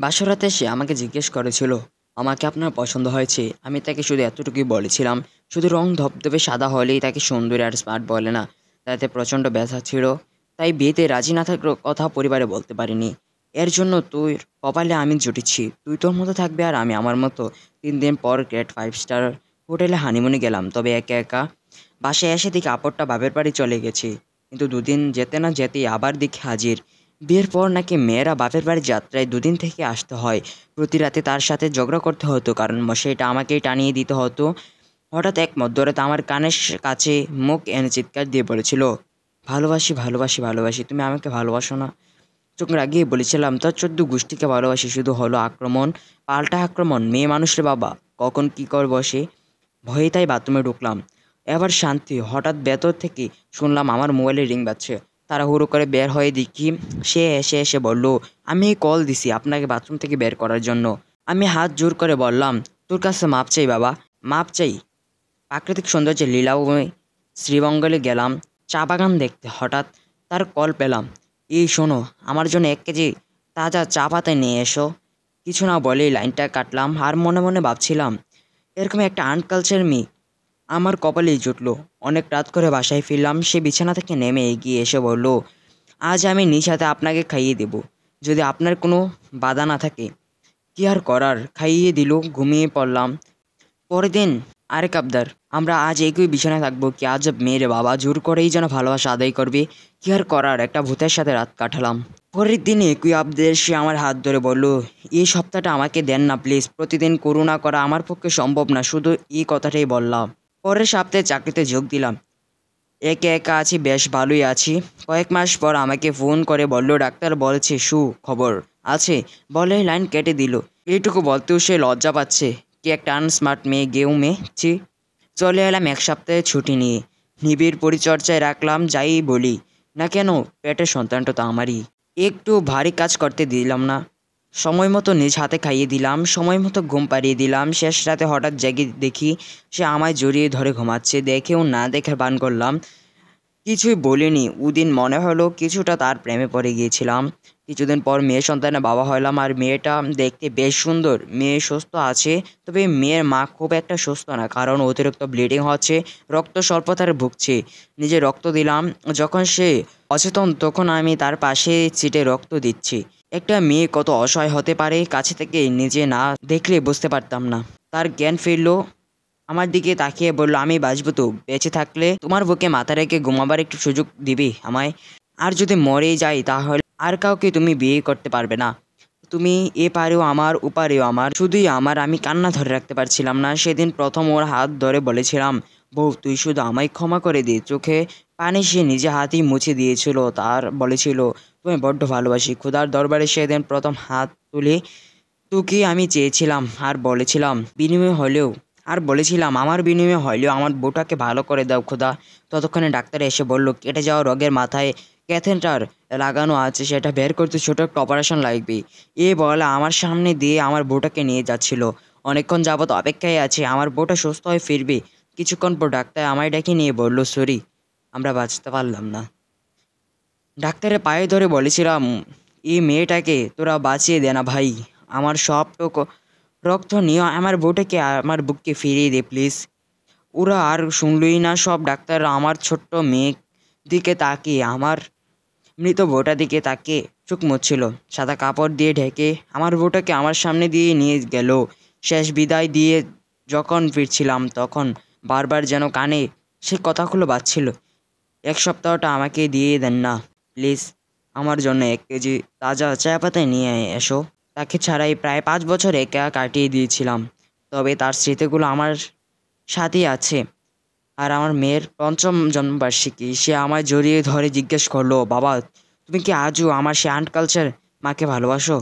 বাসরাতে সে আমাকে জিজ্ঞেস করেছিল আমাকে আপনার পছন্দ হয়েছে। আমি তাকে শুধু এতটুকুই বলেছিলাম, শুধু রং ধবধবে সাদা হলেই তাকে সুন্দরী আর স্মার্ট বলে না। তাতে প্রচণ্ড ব্যথা ছিল, তাই বিয়েতে রাজি না থাকার কথা পরিবারে বলতে পারিনি। এর জন্য তুই কপালে আমি জুটেছি, তুই তোর মতো থাকবে আর আমি আমার মতো। 3 দিন পর গ্রেট 5 স্টার হোটেলে হানিমুনে গেলাম, তবে একা একা। বাসায় এসে দেখি আপরটা বাপের বাড়ি চলে গেছে, কিন্তু দুদিন যেতে না যেতেই আবার দেখি হাজির। বিয়ের পর নাকি মেয়েরা বাপের বাড়ির যাত্রায় দুদিন থেকে আসতে হয়। প্রতি রাতে তার সাথে ঝগড়া করতে হতো, কারণ মশাইটা আমাকেই টানিয়ে দিতে হতো। হঠাৎ এক মধ্যরাতে আমার কানের কাছে মুখ এনে চিৎকার দিয়ে বলেছিল, ভালোবাসি ভালোবাসি ভালোবাসি, তুমি আমাকে ভালোবাসো না? চোখ রাগিয়ে বলেছিলাম, তার 14 গোষ্ঠীকে ভালোবাসি। শুধু হলো আক্রমণ, পাল্টা আক্রমণ। মেয়ে মানুষের বাবা কখন কী করে বসে, ভয়ে তাই বাথরুমে ঢুকলাম। এবার শান্তি। হঠাৎ ভেতর থেকে শুনলাম আমার মোবাইলে রিং বাজছে। তাড়াহুড়ো করে বের হয়ে দেখি সে এসে বলল, আমি কল দিছি আপনাকে বাথরুম থেকে বের করার জন্য। আমি হাত জোর করে বললাম, তোর কাছে মাপ চাই বাবা, মাপ চাই। প্রাকৃতিক সৌন্দর্যের লীলাভূমি শ্রীমঙ্গলে গেলাম চা বাগান দেখতে। হঠাৎ তার কল পেলাম, এই শোনো, আমার জন্য 1 কেজি তাজা চা পাতা নিয়ে এসো। কিছু না বলেই লাইনটা কাটলাম, আর মনে মনে ভাবছিলাম, এরকম একটা আনকালচার মেয়ে আমার কপালেই জুটলো। অনেক রাত করে বাসায় ফিরলাম। সে বিছানা থেকে নেমে এগিয়ে এসে বলল, আজ আমি নিজ হাতে আপনাকে খাইয়ে দেব, যদি আপনার কোনো বাধা না থাকে। কি আর করার, খাইয়ে দিল। ঘুমিয়ে পড়লাম। পরের দিন আরেক আবদার, আমরা আজ একই বিছানায় থাকবো। কি আজব মেয়েরে বাবা, জোর করেই যেন ভালোবাসা আদায় করবে। কি আর করার, একটা ভূতের সাথে রাত কাটালাম। পরের দিনে একই আবদার। সে আমার হাত ধরে বলল, এই সপ্তাহটা আমাকে দেন না প্লিজ, প্রতিদিন করুণা করা আমার পক্ষে সম্ভব না। শুধু এই কথাটাই বললাম। পরের সপ্তাহে চাকরিতে যোগ দিলাম। একা একা আছি, বেশ ভালোই আছি। কয়েক মাস পর আমাকে ফোন করে বলল, ডাক্তার বলেছে খবর আছে, বলে লাইন কেটে দিল। এইটুকু বলতেও সে লজ্জা পাচ্ছে। কি একটা আনস্মার্ট মেয়ে, ছি। চলে এলাম 1 সপ্তাহে ছুটি নিয়ে। নিবিড় পরিচর্যায় রাখলাম, যাই বলি না কেন পেটের সন্তানটা তো আমারই। একটু ভারী কাজ করতে দিলাম না। সময় মতো নিজ হাতে খাইয়ে দিলাম, সময় মতো ঘুম পাড়িয়ে দিলাম। শেষ রাতে হঠাৎ জেগে দেখি সে আমায় জড়িয়ে ধরে ঘুমাচ্ছে। দেখেও না দেখার ভান করলাম, কিছুই বলিনি। ওদিন মনে হলো কিছুটা তার প্রেমে পড়ে গিয়েছিলাম। কিছুদিন পর মেয়ে সন্তানের বাবা হলাম, আর মেয়েটা দেখতে বেশ সুন্দর। মেয়ে সুস্থ আছে, তবে মেয়ের মা খুব একটা সুস্থ না, কারণ অতিরিক্ত ব্লিডিং হচ্ছে, রক্ত স্বল্পতার ভুগছে। নিজে রক্ত দিলাম। যখন সে অচেতন তখন আমি তার পাশে সিটে রক্ত দিচ্ছি। একটা মেয়ে কত অসহায় হতে পারে, কাছে থেকে নিজে না দেখলে বুঝতে পারতাম না। তার জ্ঞান ফিরল, আমার দিকে তাকিয়ে বলল, আমি বাঁচব তো, বেঁচে থাকলে তোমার বুকে মাথা রেখে ঘুমাবার একটু সুযোগ দিবি আমায়। আর যদি মরে যাই তাহলে আর কাউকে তুমি বিয়ে করতে পারবে না। তুমি এপারেও আমার, ওপারেও আমার, শুধুই আমার। আমি কান্না ধরে রাখতে পারছিলাম না। সেদিন প্রথম ওর হাত ধরে বলেছিলাম, বউ তুই শুধু আমায় ক্ষমা করে দে। চোখে পানি সে নিজে হাতেই মুছে দিয়েছিল। তার বলেছিল, তুমি বড্ড ভালোবাসি। খোদার দরবারে সেদিন প্রথম হাত তুলে তোকে আমি চেয়েছিলাম, আমার বিনিময়ে হলেও আমার বউটাকে ভালো করে দাও খোদা। ততক্ষণে ডাক্তার এসে বলল, কেটে যাওয়া রোগের মাথায় ক্যাথেটার লাগানো আছে, সেটা বের করতে ছোট একটা অপারেশন লাগবে। এ বলে আমার সামনে দিয়ে আমার বউটাকে নিয়ে যাচ্ছিল। অনেকক্ষণ যাবত অপেক্ষায় আছে, আমার বউটা সুস্থ হয়ে ফিরবে। কিছুক্ষণ পর ডাক্তার আমায় ডেকে নিয়ে বলল, সরি, আমরা বাঁচতে পারলাম না। ডাক্তারের পায়ে ধরে বলেছিলাম, এই মেয়েটাকে তোরা বাঁচিয়ে দে না ভাই। আমার সবটুকু রক্ত নিয়ে আমার বউটাকে আমার বুককে ফিরিয়ে দে প্লিজ। ওরা আর শুনলই না। সব ডাক্তাররা আমার ছোট্ট মেয়ের দিকে তাকিয়ে, আমার মৃত বউটার দিকে তাকিয়ে চোখ মুছছিল। সাদা কাপড় দিয়ে ঢেকে আমার বউটাকে আমার সামনে দিয়ে নিয়ে গেল। শেষ বিদায় দিয়ে যখন ফিরছিলাম তখন বারবার যেন কানে সে কথাগুলো বাজছিল, 1 সপ্তাহটা আমাকে দিয়ে দেন না প্লিজ, আমার জন্য 1 কেজি তাজা চা পাতা নিয়ে এসো। তাকে ছাড়াই প্রায় 5 বছর একা কাটিয়ে দিয়েছিলাম, তবে তার স্মৃতিগুলো আমার সাথেই আছে। আর আমার মেয়ের 5ম জন্মবার্ষিকী, সে আমায় জড়িয়ে ধরে জিজ্ঞেস করলো, বাবা তুমি কি আজও আমার সে আন্ট কালচার মাকে ভালোবাসো?